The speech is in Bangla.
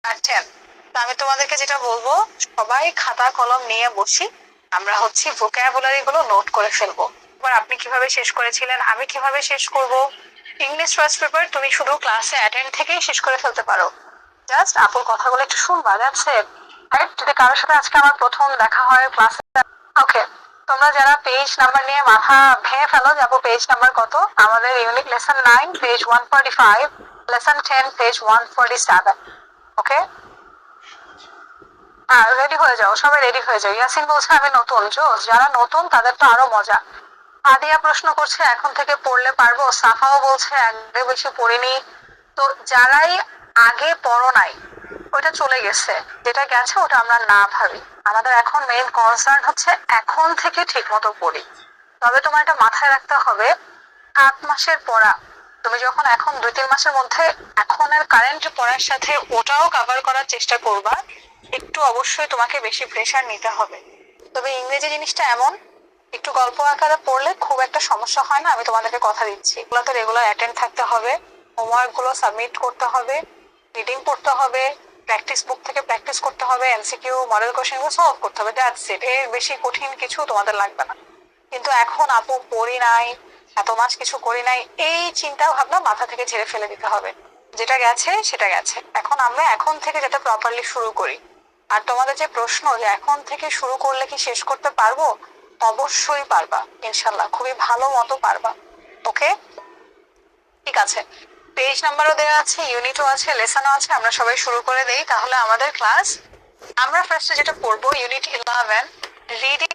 আর 10। তো আমি তোমাদেরকে যেটা বলবো, সবাই খাতা কলম নিয়ে বসি, আমরা ভোকাবুলারি গুলো নোট করে ফেলবো। এবার আপনি কিভাবে শেষ করেছিলেন, আমি কিভাবে শেষ করব। ইংলিশ ফার্স্ট পেপার তুমি শুধু ক্লাসে অ্যাটেন্ড থেকেই শেষ করে ফেলতে পারো, জাস্ট আপুর কথাগুলো একটু শুনবা, দ্যাটস ইট। রাইট? যদি কারোর সাথে আজকে আমার প্রথম দেখা হয় ক্লাসে, ওকে, তোমরা যারা পেজ নাম্বার নিয়ে মাথা ভেঙে ফেলো যাবো পেজ নাম্বার কত, আমাদের unit lesson 9 page 145, lesson 10 page 147। ওকে, রেডি হয়ে যাও, সবাই রেডি হয়ে যাও। ইয়াসিন বলছে আমি নতুন, জোস, যারা নতুন তাদের তো আরো মজা। আদিয়া প্রশ্ন করছে এখন থেকে পড়লে পারবো, সাফাও বলছে আগে বেশি পড়িনি। তো যারাই আগে পড়ো নাই, ওটা চলে গেছে, যেটা গেছে ওটা আমরা না ভাবি। আমাদের এখন মেইন কনসার্ন হচ্ছে এখন থেকে ঠিক মতো পড়ি। তবে তোমার এটা মাথায় রাখতে হবে, 8 মাসের পড়া তুমি যখন এখন 2-3 মাসের মধ্যে এখনের কারেন্ট পড়ার সাথে ওটাও কভার করার চেষ্টা করবা, একটু অবশ্যই তোমাকে বেশি প্রেশার নিতে হবে। তবে ইংরেজি জিনিসটা এমন, একটু গল্প আকারে পড়লে খুব একটা সমস্যা হয় না, আমি তোমাদেরকে কথা দিচ্ছি। এগুলো তো রেগুলার অ্যাটেন্ড থাকতে হবে, হোমওয়ার্ক গুলো সাবমিট করতে হবে, রিডিং পড়তে হবে, প্র্যাকটিস বুক থেকে প্র্যাকটিস করতে হবে, এমসিকিউ মডেল কোশ্চেন গুলো সলভ করতে হবে, দ্যাটস ইট। এর বেশি কঠিন কিছু তোমাদের লাগবে না। কিন্তু এখন আপু পড়ি নাই, এত মাস কিছু করি নাই, এই চিন্তা ভাবনা মাথা থেকে ঝেড়ে ফেলে দিতে হবে। যেটা গেছে সেটা গেছে, এখন আমরা এখন থেকে যাতে প্রপারলি শুরু করি। আর তোমাদের যে প্রশ্ন যে এখন থেকে শুরু করলে কি শেষ করতে পারবো, অবশ্যই পারবা ইনশাল্লাহ, খুবই ভালো মতো পারবা। ওকে, ঠিক আছে। পেজ নাম্বারও দেওয়া আছে, ইউনিটও আছে, লেসনও আছে, আমরা সবাই শুরু করে দেই তাহলে আমাদের ক্লাস। আমরা ফার্স্টে যেটা পড়বো ইউনিট 11, রিডিং